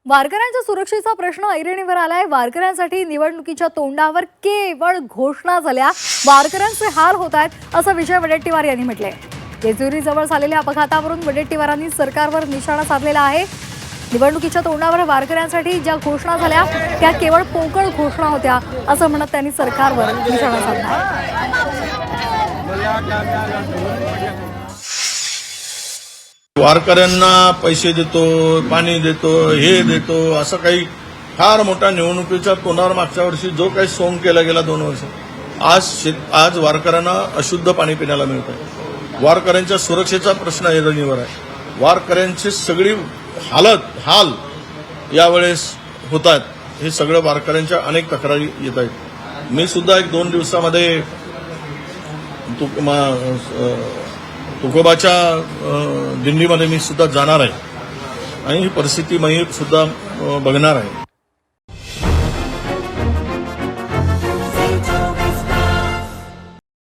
वारकऱ्यांच्या सुरक्षेचा प्रश्न ऐरणीवर आलाय। वारकऱ्यांसाठी निवडणुकीच्या तोंडावर केवळ घोषणा झाल्या, वारकऱ्यांचे हाल होत आहेत असं विजय वडेट्टीवार यांनी म्हटलंय। जेजुरीजवळ झालेल्या अपघातावरून वडेट्टीवारांनी सरकारवर निशाणा साधलेला आहे। निवडणुकीच्या तोंडावर वारकऱ्यांसाठी ज्या घोषणा झाल्या त्या केवळ पोकळ घोषणा होत्या असं म्हणत त्यांनी सरकारवर निशाणा साधला। वारकऱ्यांना पैसे देतो, पाणी देतो, हे देतो, असं काही फार मोठा निवडणुकीच्या तोंडावर मागच्या वर्षी जो काही सोंग केला गेला 2 वर्ष, आज वारकऱ्यांना अशुद्ध पाणी पिण्याला मिळत आहे। वारकऱ्यांच्या सुरक्षेचा प्रश्न ऐरणीवर आहे। वारकऱ्यांची सगळी हाल यावेळेस होत आहेत। हे सगळं वारकऱ्यांच्या अनेक तक्रारी येत आहेत। मी सुद्धा 1-2 दिवसामध्ये तुकोबाच्या दिंडीमध्ये मी सुद्धा जाणार आहे आणि ही परिस्थिती मी सुद्धा बघणार आहे।